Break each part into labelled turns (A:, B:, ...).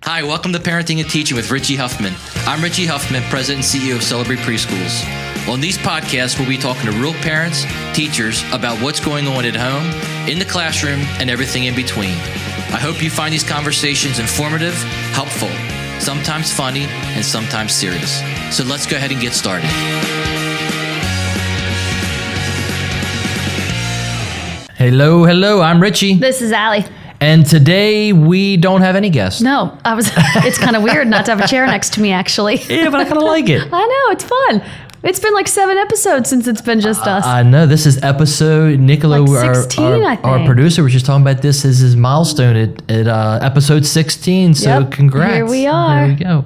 A: Hi, welcome to Parenting and Teaching with Richie Huffman. I'm Richie Huffman, President and CEO of Celebrate Preschools. On these podcasts, we'll be talking to real parents, teachers about what's going on at home, in the classroom, and everything in between. I hope you find these conversations informative, helpful, sometimes funny, and sometimes serious. So let's go ahead and get started. Hello, I'm Richie.
B: This is Allie.
A: And today we don't have any guests.
B: No, it's kind of weird not to have a chair next to me, actually.
A: Yeah, but I kind of like it.
B: I know, it's fun. It's been like 7 episodes since it's been just us.
A: I know. This is episode, Nicola,
B: like 16, I think.
A: our producer, was just talking about this as his milestone at episode 16. So
B: Yep,
A: congrats.
B: here we are.
A: There we go.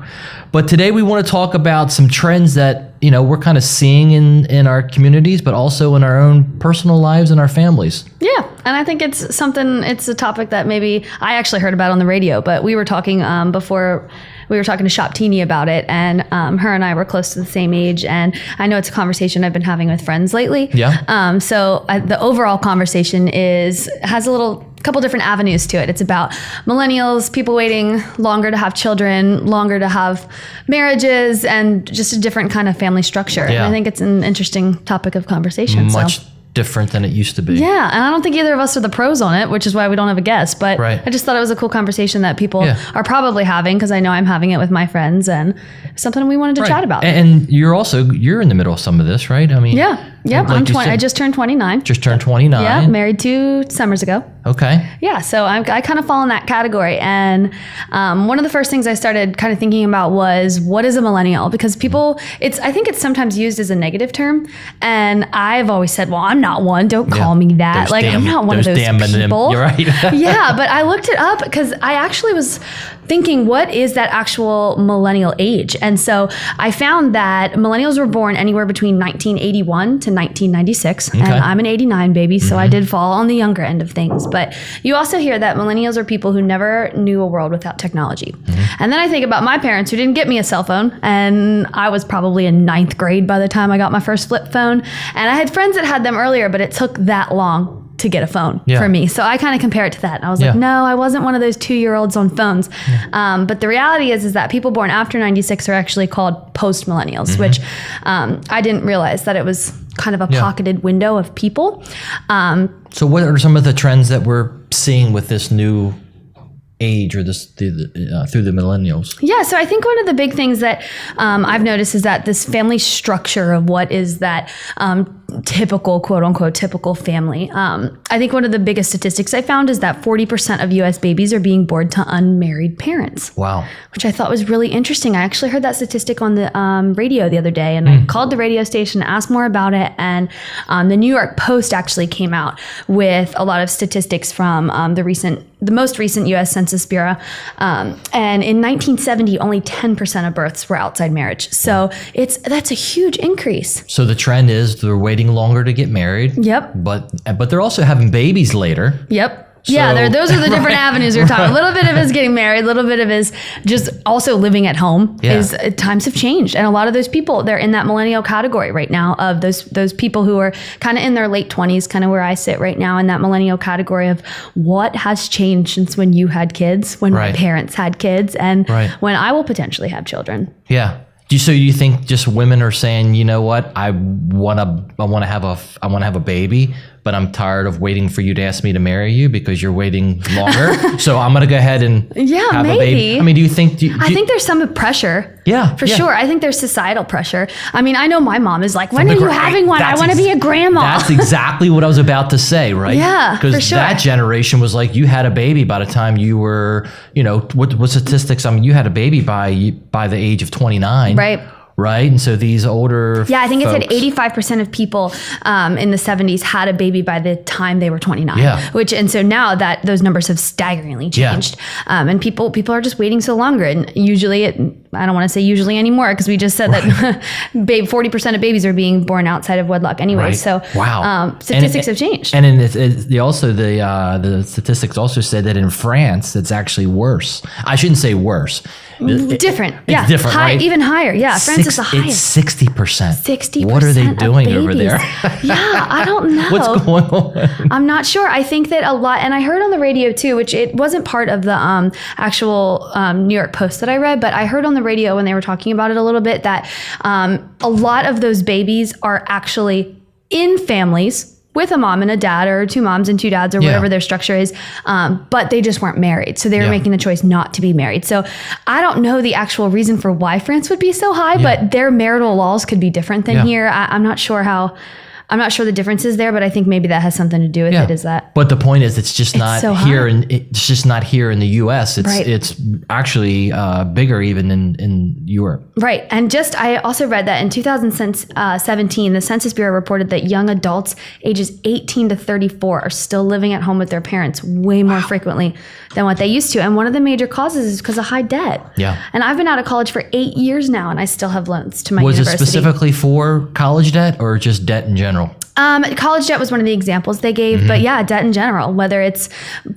A: But today we want to talk about some trends that, we're kind of seeing in our communities, but also in our own personal lives and our families.
B: Yeah, and I think it's a topic that maybe I actually heard about on the radio, but we were talking before. We were talking to Shop Teeny about it, and her and I were close to the same age, and I know it's a conversation I've been having with friends lately.
A: Yeah.
B: So the overall conversation has a couple different avenues to it. It's about millennials, people waiting longer to have children, longer to have marriages, and just a different kind of family structure.
A: Yeah.
B: And I think it's an interesting topic of conversation.
A: Much different than it used to be.
B: Yeah, and I don't think either of us are the pros on it, which is why we don't have a guest. But
A: Right.
B: I just thought it was a cool conversation that people are probably having, because I know I'm having it with my friends, and something we wanted to chat about.
A: And you're in the middle of some of this, right? I mean,
B: Yeah,
A: like
B: I'm
A: you
B: 20.
A: said,
B: I just turned 29.
A: just turned 29.
B: Yeah, married 2 summers ago.
A: Okay.
B: Yeah, so I kind of fall in that category. And one of the first things I started kind of thinking about was, what is a millennial? Because I think it's sometimes used as a negative term. And I've always said, well, I'm not one. Don't call me that. I'm not one of those people.
A: You're right.
B: Yeah, but I looked it up because I actually was thinking, what is that actual millennial age? And so I found that millennials were born anywhere between 1981 to 1996.
A: Okay.
B: And I'm an 89 baby, so I did fall on the younger end of things. But you also hear that millennials are people who never knew a world without technology. And then I think about my parents who didn't get me a cell phone, and I was probably in 9th grade by the time I got my first flip phone. And I had friends that had them earlier, but it took that long to get a phone for me. So I kind of compare it to that. And I was like, no, I wasn't one of those 2-year-olds on phones. But the reality is that people born after 96 are actually called post-millennials, which I didn't realize that it was kind of a pocketed window of people.
A: So what are some of the trends that we're seeing with this new age, or this through the millennials?
B: Yeah, so I think one of the big things that I've noticed is that this family structure of what is that typical, quote unquote, typical family. I think one of the biggest statistics I found is that 40% of US babies are being born to unmarried parents.
A: Wow.
B: Which I thought was really interesting. I actually heard that statistic on the radio the other day, and I called the radio station, asked more about it, and the New York Post actually came out with a lot of statistics from the most recent U.S. Census Bureau. And in 1970, only 10% of births were outside marriage. So that's a huge increase.
A: So the trend is they're waiting longer to get married.
B: Yep.
A: But they're also having babies later.
B: Yep. Those are the different avenues we're talking. A little bit of it is getting married, a little bit of it is just also living at home. Times have changed, and a lot of those people, they're in that millennial category right now, of those people who are kind of in their late 20s, kind of where I sit right now in that millennial category of what has changed since when you had kids, when my parents had kids, and when I will potentially have children.
A: Yeah. So you think just women are saying, you know what, I want to have a baby, but I'm tired of waiting for you to ask me to marry you because you're waiting longer. So I'm going to go ahead and have a baby. I mean, do you think? I
B: think there's some pressure.
A: Yeah,
B: for sure. I think there's societal pressure. I mean, I know my mom is like, when are you having one? I want to be a grandma.
A: That's exactly what I was about to say, right?
B: Yeah, for sure.
A: Because that generation was like, you had a baby by the time you were, what statistics? I mean, you had a baby by the age of 29. Right. And so these older
B: I think it said 85% of people in the 70s had a baby by the time they were 29.
A: Yeah.
B: And so now that those numbers have staggeringly changed. And people are just waiting so longer. And usually I don't want to say usually anymore, because we just said that 40% of babies are being born outside of wedlock anyway.
A: Right.
B: So
A: wow.
B: Statistics have changed.
A: And the statistics also said that in France, it's actually worse. I shouldn't say worse.
B: Different.
A: It's different, right?
B: Even higher. Yeah. France is the highest.
C: It's 60%.
B: 60%.
C: What are they doing over there?
B: Yeah, I don't know.
C: What's going on?
B: I'm not sure. I think that a lot, and I heard on the radio too, which it wasn't part of the actual New York Post that I read, but I heard on the radio when they were talking about it a little bit that a lot of those babies are actually in families with a mom and a dad, or two moms and two dads, or whatever their structure is, but they just weren't married. So they were making the choice not to be married. So I don't know the actual reason for why France would be so high, but their marital laws could be different than here. I'm not sure the difference is there, but I think maybe that has something to do with it. Is that?
C: But the point is, it's just not
B: so
C: here, and it's just not here in the U.S. It's actually bigger even in Europe.
B: Right, and I also read that in 2017, the Census Bureau reported that young adults ages 18 to 34 are still living at home with their parents way more frequently than what they used to, and one of the major causes is because of high debt. Yeah, and I've been out of college for 8 years now, and I still have loans to my university.
C: Was it specifically for college debt or just debt in general?
B: College debt was one of the examples they gave, but yeah, debt in general, whether it's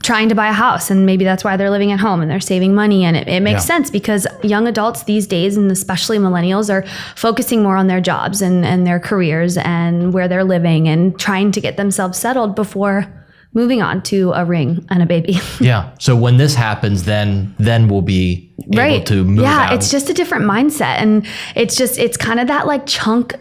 B: trying to buy a house and maybe that's why they're living at home and they're saving money. And it makes sense because young adults these days, and especially millennials, are focusing more on their jobs and their careers and where they're living and trying to get themselves settled before moving on to a ring and a baby.
C: Yeah. So when this happens, then we'll be able to move out.
B: Yeah, it's just a different mindset. And it's kind of that like chunk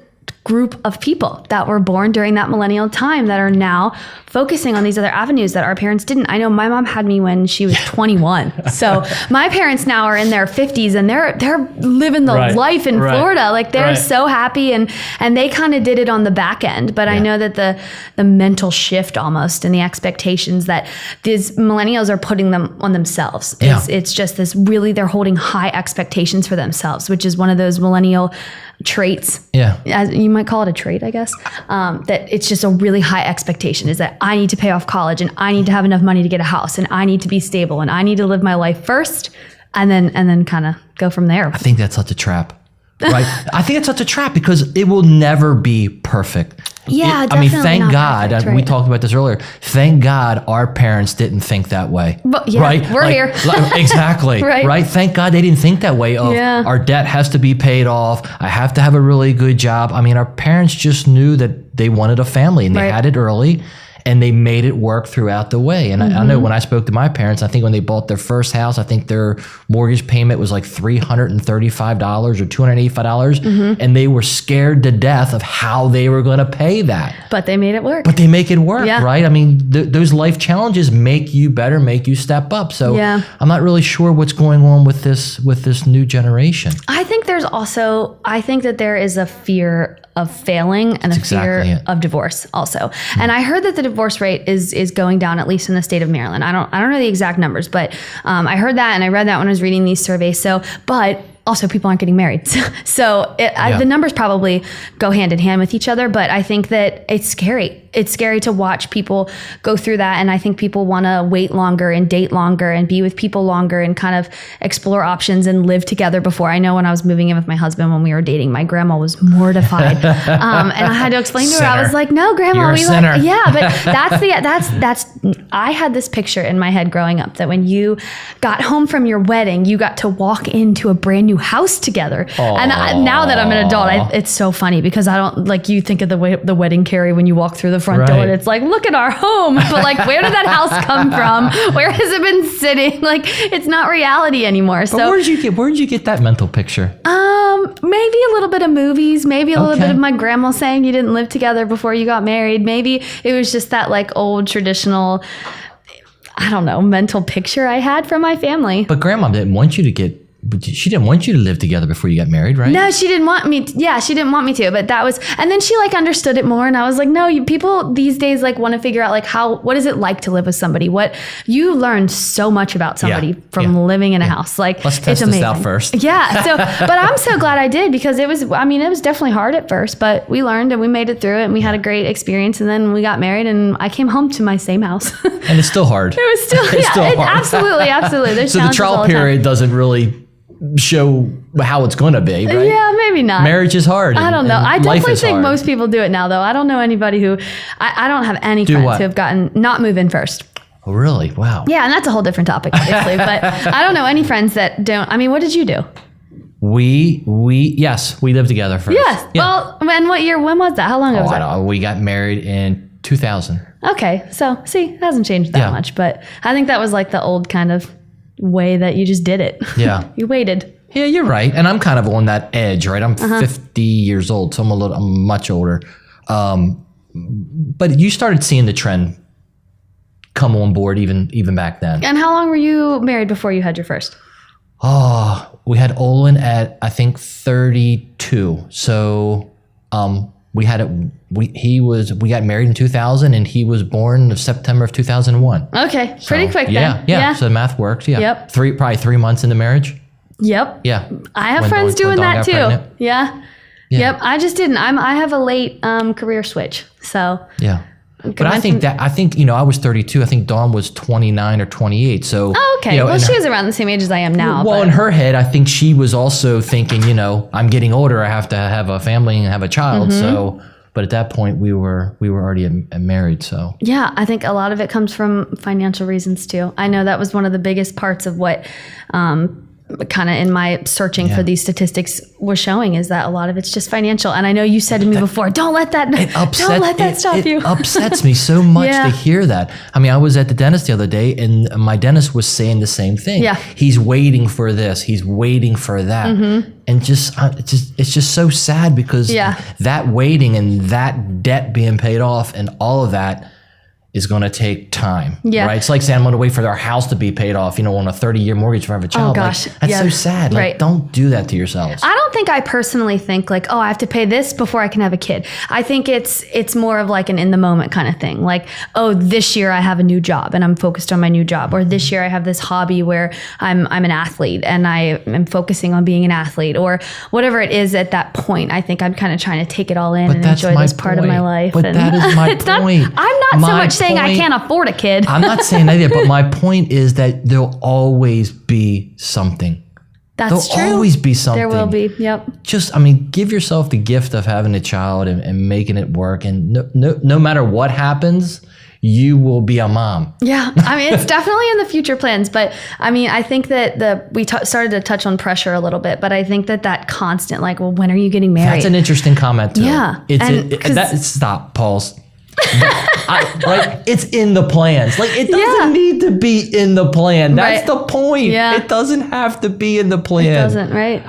B: group of people that were born during that millennial time that are now focusing on these other avenues that our parents didn't. I know my mom had me when she was 21. So my parents now are in their 50s and they're living the life in Florida. Like they're so happy and they kind of did it on the back end. But I know that the mental shift almost and the expectations that these millennials are putting them on themselves. It's just this really, they're holding high expectations for themselves, which is one of those millennial traits. Yeah. As you might call it a trait, I guess. That it's just a really high expectation is that I need to pay off college and I need to have enough money to get a house and I need to be stable and I need to live my life first and then kind of go from there.
C: I think that's such a trap. Right? I think it's such a trap because it will never be perfect.
B: Yeah,
C: I mean, thank God, perfect, we talked about this earlier, thank God our parents didn't think that way.
B: But we're here.
C: Exactly. Right? Thank God they didn't think that way of our debt has to be paid off. I have to have a really good job. I mean, our parents just knew that they wanted a family and they had it early. And they made it work throughout the way. And I know when I spoke to my parents, I think when they bought their first house, I think their mortgage payment was like $335 or $285. And they were scared to death of how they were going to pay that.
B: But they made it work.
C: But they make it work, right? I mean, those life challenges make you better, make you step up. So I'm not really sure what's going on with this new generation.
B: I think that there is a fear of failing and a fear of divorce also. And I heard that the divorce rate is going down, at least in the state of Maryland. I don't know the exact numbers, but I heard that and I read that when I was reading these surveys. But also people aren't getting married. So the numbers probably go hand in hand with each other, but I think that it's scary. It's scary to watch people go through that. And I think people want to wait longer and date longer and be with people longer and kind of explore options and live together before. I know when I was moving in with my husband, when we were dating, my grandma was mortified. And I had to explain to her, I was like, no, grandma, that's I had this picture in my head growing up that when you got home from your wedding, you got to walk into a brand new house together. And now that I'm an adult, it's so funny because I don't like you think of the wedding carry when you walk through the front door and it's like, look at our home, but like, where did that house come from? Where has it been sitting? Like, it's not reality anymore. But so
C: where did you get that mental picture?
B: Maybe a little bit of movies, maybe a little bit of my grandma saying you didn't live together before you got married. Maybe it was just that like old traditional, I don't know, mental picture I had from my family.
C: But grandma didn't want you to she didn't want you to live together before you got married, right?
B: No, she didn't want me. She didn't want me to. But that was, and then she like understood it more. And I was like, no, people these days like want to figure out like what is it like to live with somebody? What you learn so much about somebody from living in a house. Like
C: let's test this out first.
B: Yeah. So, but I'm so glad I did because it was definitely hard at first, but we learned and we made it through it and we had a great experience. And then we got married and I came home to my same house.
C: And it's still hard.
B: It was still, hard. Absolutely. There's
C: so the trial period doesn't really show how it's going to be, right?
B: Yeah, maybe not.
C: Marriage is hard.
B: I don't know. I definitely think most people do it now, though. I don't know anybody who, I don't have any friends who have not move in first.
C: Oh, really? Wow.
B: Yeah, and that's a whole different topic, obviously. But I don't know any friends that don't. I mean, what did you do?
C: Yes, we lived together first.
B: Yes. Yeah. Well, and when was that? How long ago was that?
C: We got married in 2000.
B: Okay. So, see, it hasn't changed that much, but I think that was like the old kind of way that you just did it.
C: Yeah.
B: You waited.
C: Yeah, you're right. And I'm kind of on that edge, right? I'm 50 years old, so I'm much older. But you started seeing the trend come on board even back then.
B: And how long were you married before you had your first?
C: Oh, we had Olin at, I think, 32. So we got married in 2000 and he was born in September of 2001.
B: Okay, pretty quick then.
C: Yeah. So the math works. Yeah.
B: Yep.
C: Probably 3 months into marriage.
B: Yep.
C: Yeah.
B: I have friends doing that too. Pregnant. Yeah. Yep. I just didn't. I have a late career switch. So.
C: Yeah. But I think, I was 32. I think Dawn was 29 or 28. So.
B: Oh, okay. Well, she was around the same age as I am now.
C: Well, in her head, I think she was also thinking, I'm getting older. I have to have a family and have a child. Mm-hmm. So, but at that point, we were already married. So. Yeah,
B: I think a lot of it comes from financial reasons too. I know that was one of the biggest parts of what. Kind of in my searching for these statistics was showing is that a lot of it's just financial. And I know you said to me before, don't let that stop you.
C: It upsets me so much to hear that. I mean, I was at the dentist the other day and my dentist was saying the same thing.
B: Yeah.
C: He's waiting for this. He's waiting for that. Mm-hmm. And it's just so sad because that waiting and that debt being paid off and all of that is going to take time, right? It's like saying I'm going to wait for our house to be paid off, on a 30-year mortgage for a child.
B: Oh gosh,
C: that's so sad. Like, don't do that to yourselves.
B: I don't think I personally think like, I have to pay this before I can have a kid. I think it's more of like an in the moment kind of thing. Like, this year I have a new job and I'm focused on my new job, or this year I have this hobby where I'm an athlete and I am focusing on being an athlete, or whatever it is at that point. I think I'm kind of trying to take it all in and enjoy this part of my life.
C: But that is my point.
B: I'm not so much saying I can't afford a kid.
C: I'm not saying that either, but my point is that there'll always be something.
B: That's true.
C: There'll always be something.
B: There will be, yep.
C: Give yourself the gift of having a child and making it work. And no matter what happens, you will be a mom.
B: Yeah, it's definitely in the future plans. But I think that we started to touch on pressure a little bit, but I think that constant, like, well, when are you getting married?
C: That's an interesting comment too.
B: Yeah.
C: Stop, pause. It's in the plans. Like, it doesn't need to be in the plan. That's the point.
B: Yeah.
C: It doesn't have to be in the plan.
B: It doesn't, right?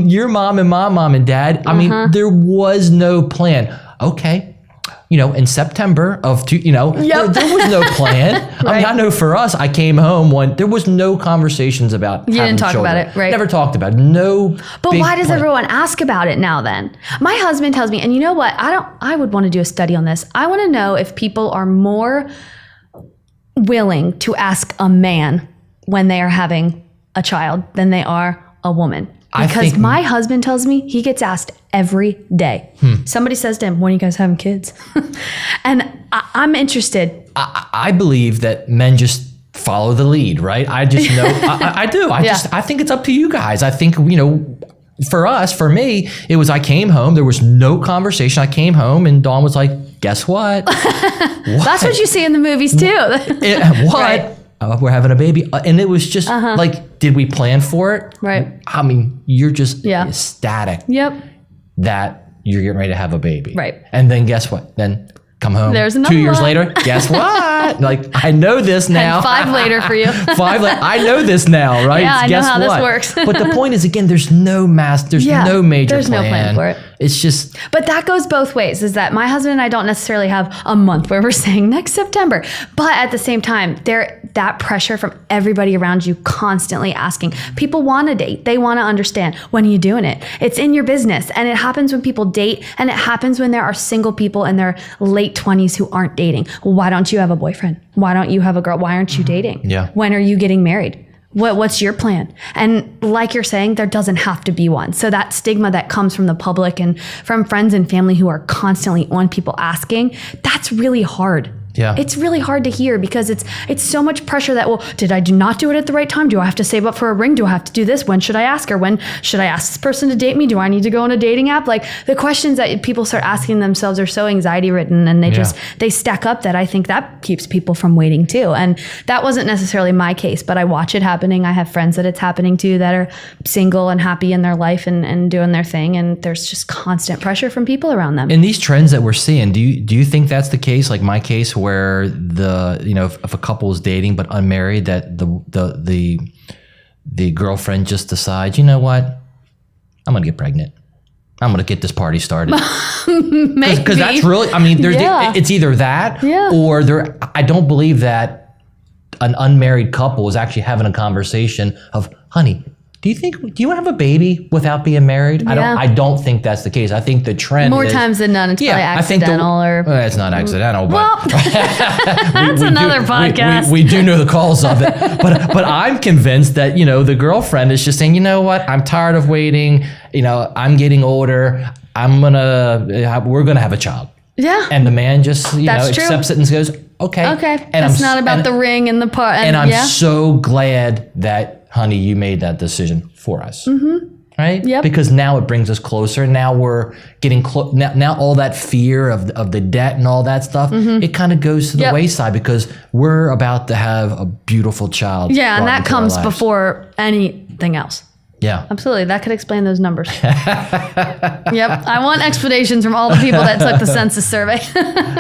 C: Your mom and my mom and dad, there was no plan. Okay. In September of, there was no plan.
B: Right.
C: I know for us, I came home there was no conversations about
B: You
C: having
B: didn't talk
C: children.
B: about it, right?
C: Never talked about it. No.
B: But why does everyone ask about it now then? My husband tells me, and you know what? I would want to do a study on this. I want to know if people are more willing to ask a man when they are having a child than they are a woman. Because my husband tells me he gets asked every day. Somebody says to him, when are you guys having kids? And I'm interested.
C: I believe that men just follow the lead, right? I just know. I do. I think it's up to you guys. I think, for me, it was I came home. There was no conversation. I came home and Dawn was like, guess what?
B: That's what you see in the movies too.
C: What? Right. We're having a baby. And it was just did we plan for it?
B: Right.
C: You're just ecstatic.
B: Yep.
C: That you're getting ready to have a baby.
B: Right.
C: And then guess what? Then come home.
B: There's another
C: 2 years
B: one.
C: later. Guess what? Like, I know this now.
B: And 5 later for you.
C: I know this now, right?
B: Yeah, I
C: guess
B: know how
C: what?
B: this works.
C: But the point is, again, there's no no major
B: there's
C: plan.
B: No plan for it.
C: It's just.
B: But that goes both ways, is that my husband and I don't necessarily have a month where we're saying next September. But at the same time, that pressure from everybody around you constantly asking. People want to date. They want to understand, when are you doing it? It's in your business. And it happens when people date, and it happens when there are single people in their late 20s who aren't dating. Well, why don't you have a boyfriend? Why don't you have a girl? Why aren't you dating?
C: Yeah.
B: When are you getting married? What's your plan? And like you're saying, there doesn't have to be one. So that stigma that comes from the public and from friends and family who are constantly on people asking, that's really hard.
C: Yeah.
B: It's really hard to hear because it's so much pressure that, well, did I not do it at the right time? Do I have to save up for a ring? Do I have to do this? When should I ask her? When should I ask this person to date me? Do I need to go on a dating app? Like, the questions that people start asking themselves are so anxiety ridden, and they stack up, that I think that keeps people from waiting too. And that wasn't necessarily my case, but I watch it happening. I have friends that it's happening to that are single and happy in their life and doing their thing. And there's just constant pressure from people around them.
C: And these trends that we're seeing, do you think that's the case? Like my case, where if a couple is dating but unmarried, that the girlfriend just decides, you know what, I'm gonna get pregnant. I'm gonna get this party started. Because that's really, I mean, it's either that or I don't believe that an unmarried couple is actually having a conversation of, honey, do you want to have a baby without being married?
B: Yeah.
C: I don't think that's the case. I think the trend
B: more times than none, it's probably accidental.
C: It's not accidental, but
B: well, that's another podcast.
C: We do know the cause of it, but I'm convinced that the girlfriend is just saying, you know what, I'm tired of waiting. I'm getting older. We're gonna have a child.
B: Yeah.
C: And the man just accepts it and goes, okay.
B: And it's not about the ring and the part.
C: And I'm so glad that, honey, you made that decision for us. Mm-hmm. Right?
B: Yep.
C: Because now it brings us closer. Now we're getting close. Now all that fear of the debt and all that stuff, it kind of goes to the wayside because we're about to have a beautiful child.
B: Yeah, and that comes before anything else.
C: Yeah.
B: Absolutely. That could explain those numbers. Yep. I want explanations from all the people that took the census survey.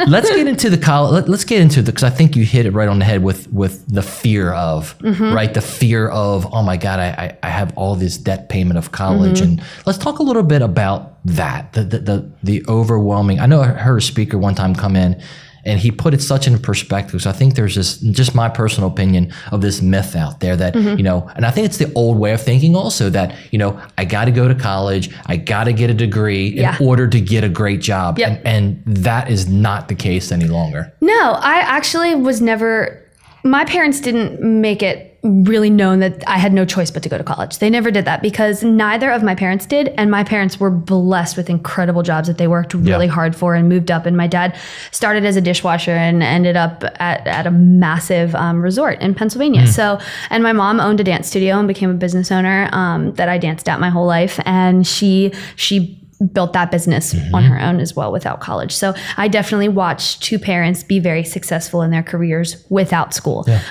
C: Let's get into the college. Let's get into because I think you hit it right on the head with the fear of, right? The fear of, oh my God, I have all this debt payment of college. And let's talk a little bit about that, the overwhelming. I know I heard a speaker one time come in and he put it such in perspective. So I think there's just my personal opinion of this myth out there that, and I think it's the old way of thinking also that, I got to go to college, I got to get a degree in order to get a great job.
B: Yep.
C: And that is not the case any longer.
B: No, I actually was never, my parents didn't make it really known that I had no choice but to go to college. They never did that because neither of my parents did. And my parents were blessed with incredible jobs that they worked really hard for and moved up. And my dad started as a dishwasher and ended up at a massive resort in Pennsylvania. So, and my mom owned a dance studio and became a business owner that I danced at my whole life. And she built that business on her own as well without college. So I definitely watched two parents be very successful in their careers without school. Yeah.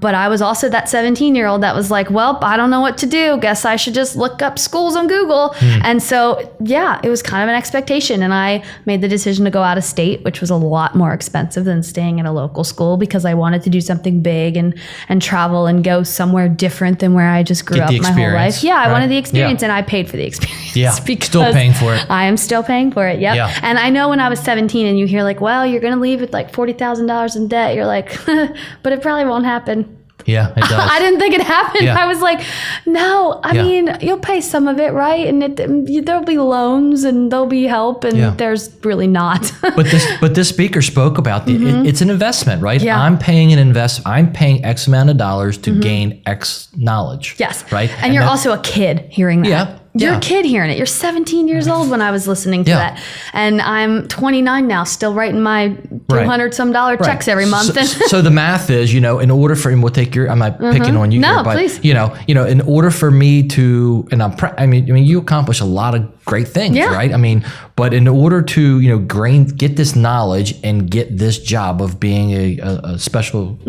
B: But I was also that 17-year-old that was like, well, I don't know what to do. Guess I should just look up schools on Google. And so, it was kind of an expectation. And I made the decision to go out of state, which was a lot more expensive than staying at a local school because I wanted to do something big and travel and go somewhere different than where I just grew up my whole life. Yeah, I wanted the experience and I paid for the experience.
C: Yeah, still paying for it.
B: I am still paying for it. Yep. Yeah. And I know when I was 17 and you hear like, well, you're going to leave with like $40,000 in debt. You're like, but it probably won't happen.
C: Yeah, it does. I
B: didn't think it happened. Yeah. I was like, no, I mean, you'll pay some of it, right? And there'll be loans and there'll be help and there's really not. But
C: this speaker spoke about it's an investment, right? Yeah. I'm paying X amount of dollars to gain X knowledge.
B: Yes.
C: Right.
B: And you're also a kid hearing that.
C: Yeah.
B: You're a kid hearing it. You're 17 years old when I was listening to that. And I'm 29 now, still writing my $200 some checks every month.
C: So the math is, in order for, and we'll take your, I'm not picking on you here, but
B: please.
C: In order for me to, and I mean, you accomplish a lot of great things, right? I mean, but in order to, get this knowledge and get this job of being a special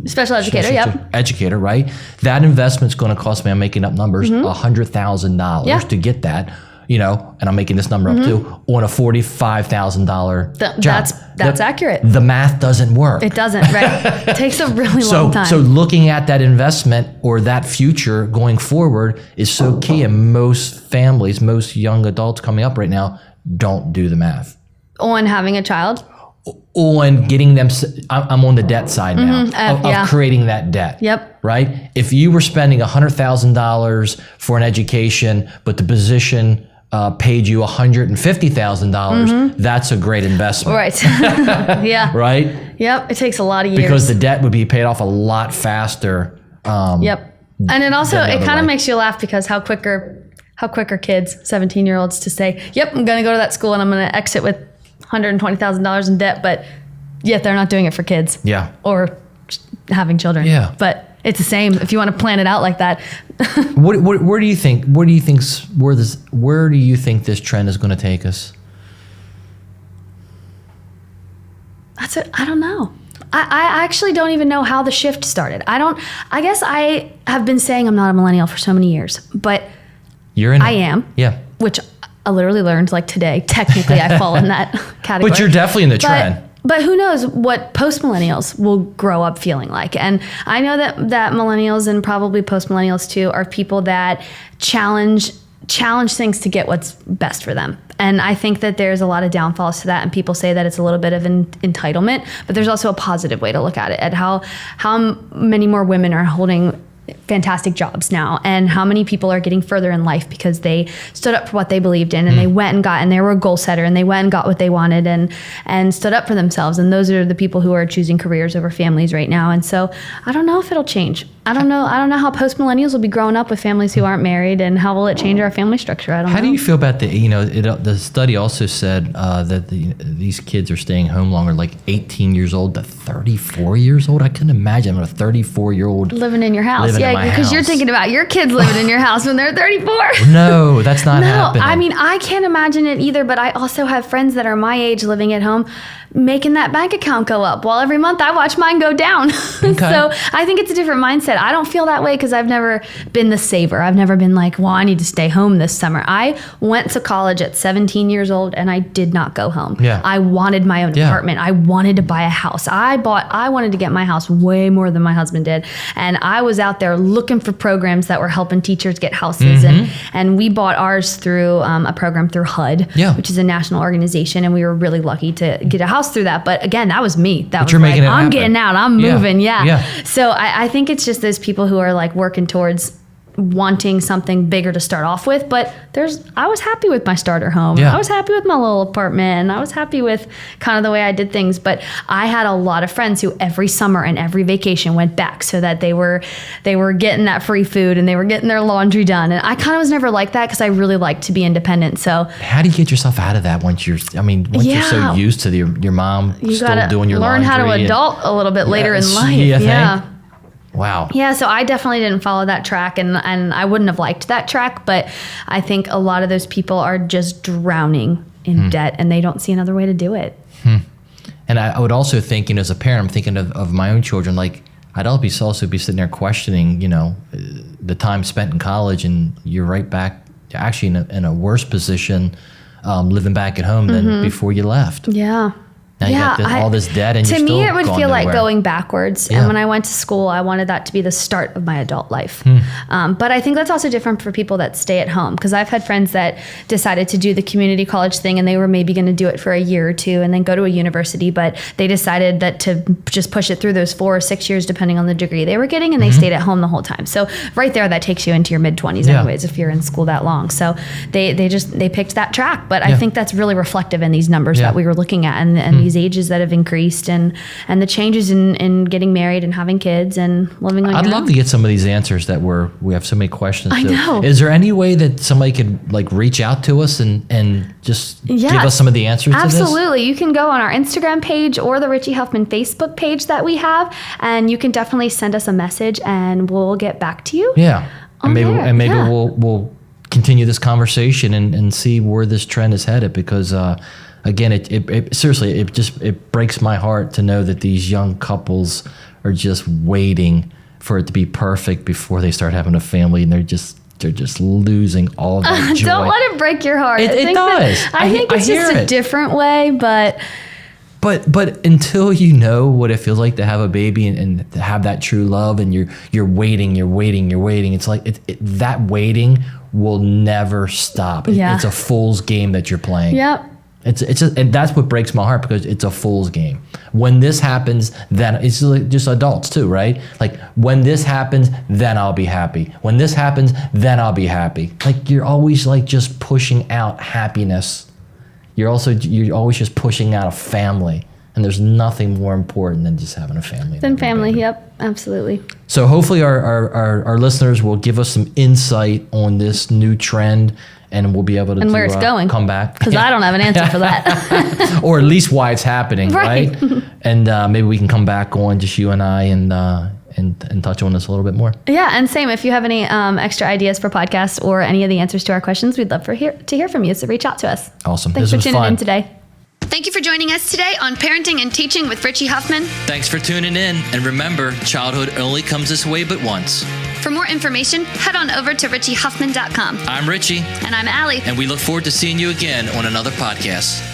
C: educator, educator, right? That investment's going to cost me, I'm making up numbers, $100,000 to get that, and I'm making this number up too, on a $45,000 job.
B: That's accurate.
C: The math doesn't work.
B: It doesn't, right? It takes a really long time.
C: So looking at that investment or that future going forward is so key. And most families, most young adults coming up right now don't do the math.
B: On having a child?
C: On getting them, I'm on the debt side now of creating that debt.
B: Yep.
C: Right? If you were spending $100,000 for an education, but the position paid you $150,000, that's a great investment.
B: Right. Yeah.
C: Right?
B: Yep. It takes a lot of years.
C: Because the debt would be paid off a lot faster.
B: Yep. And it also, it kind of makes you laugh because how quick are kids, 17-year-olds, to say, yep, I'm going to go to that school and I'm going to exit with $120,000 in debt, but Yet they're not doing it for kids.
C: Yeah.
B: Or having children.
C: Yeah.
B: But it's the same if you want to plan it out like that.
C: Where do you think this trend is going to take us?
B: I don't know. I actually don't even know how the shift started. I guess I have been saying I'm not a millennial for so many years, but I am.
C: Yeah.
B: Which I literally learned like today. Technically, I fall in that category.
C: But you're definitely in the trend.
B: But who knows what post-millennials will grow up feeling like. And I know that millennials and probably post-millennials too are people that challenge things to get what's best for them. And I think that there's a lot of downfalls to that. And people say that it's a little bit of an entitlement, but there's also a positive way to look at it, at how many more women are holding fantastic jobs now, and how many people are getting further in life because they stood up for what they believed in, and they went and they were a goal setter, and they went and got what they wanted and stood up for themselves. And those are the people who are choosing careers over families right now. And so I don't know if it'll change. I don't know how post millennials will be growing up with families who aren't married, and how will it change our family structure? I don't know.
C: How do you feel about the study also said that these kids are staying home longer, like 18 years old to 34 years old? I couldn't imagine a 34-year-old
B: living in your house. Yeah, because you're thinking about your kids living in your house when they're 34.
C: No, that's not happening.
B: I mean, I can't imagine it either, but I also have friends that are my age living at home, making that bank account go up, while every month I watch mine go down. Okay. So I think it's a different mindset. I don't feel that way because I've never been the saver. I've never been like, well, I need to stay home this summer. I went to college at 17 years old and I did not go home.
C: Yeah.
B: I wanted my own apartment. I wanted to buy a house. I wanted to get my house way more than my husband did. And I was out there looking for programs that were helping teachers get houses. And we bought ours through a program through HUD, which is a national organization. And we were really lucky to get a house through that. But again, that was me. That was like, I'm getting out. I'm moving. Yeah. So I think it's just those people who are like working towards wanting something bigger to start off with. But I was happy with my starter home. I was happy with my little apartment. And I was happy with kind of the way I did things. But I had a lot of friends who every summer and every vacation went back so that they were getting that free food and they were getting their laundry done. And I kind of was never like that because I really like to be independent. So
C: how do you get yourself out of that once you're so used to your mom still doing your laundry?
B: You got to learn how to adult a little bit later in life.
C: Yeah. Wow.
B: Yeah, so I definitely didn't follow that track, and I wouldn't have liked that track, but I think a lot of those people are just drowning in debt, and they don't see another way to do it.
C: And I would also think, as a parent, I'm thinking of my own children, like I'd also be sitting there questioning, the time spent in college, and you're right back actually in a worse position living back at home than before you left.
B: Yeah.
C: Now you got all this debt, and
B: to me it would feel like going backwards. And when I went to school, I wanted that to be the start of my adult life. But I think that's also different for people that stay at home, because I've had friends that decided to do the community college thing, and they were maybe going to do it for a year or two and then go to a university, but they decided that to just push it through those 4 or 6 years depending on the degree they were getting, and they stayed at home the whole time. So right there, that takes you into your mid-20s anyways if you're in school that long. So they picked that track. But I think that's really reflective in these numbers that we were looking at, and these ages that have increased, and the changes in getting married and having kids and living on your own.
C: I'd love to get some of these answers that we have so many questions.
B: I know.
C: Is there any way that somebody could like reach out to us and just give us some of the answers to this?
B: Absolutely. You can go on our Instagram page or the Richie Huffman Facebook page that we have, and you can definitely send us a message and we'll get back to you.
C: Yeah. And maybe we'll continue this conversation and see where this trend is headed, because again, it seriously, it breaks my heart to know that these young couples are just waiting for it to be perfect before they start having a family, and they're just losing all of that joy.
B: Don't let it break your heart.
C: It does.
B: I think it's just a different way, but
C: until you know what it feels like to have a baby and to have that true love, and you're waiting, it's like that waiting will never stop.
B: Yeah.
C: It's a fool's game that you're playing.
B: Yep.
C: And that's what breaks my heart, because it's a fool's game. When this happens, then it's like just adults too, right? Like when this happens, then I'll be happy. When this happens, then I'll be happy. Like you're always like just pushing out happiness. You're always just pushing out a family. And there's nothing more important than just having a family.
B: Than family, yep, absolutely.
C: So hopefully our listeners will give us some insight on this new trend, and we'll be able to
B: where it's going.
C: Come back.
B: Because I don't have an answer for that.
C: Or at least why it's happening, right? And maybe we can come back on, just you and I, and touch on this a little bit more.
B: Yeah, and same, if you have any extra ideas for podcasts or any of the answers to our questions, we'd love to hear from you, so reach out to us.
C: Awesome.
B: Thanks for tuning in today.
D: Thank you for joining us today on Parenting and Teaching with Richie Huffman.
A: Thanks for tuning in, and remember, childhood only comes this way but once.
D: For more information, head on over to richiehuffman.com.
A: I'm Richie.
D: And I'm Allie.
A: And we look forward to seeing you again on another podcast.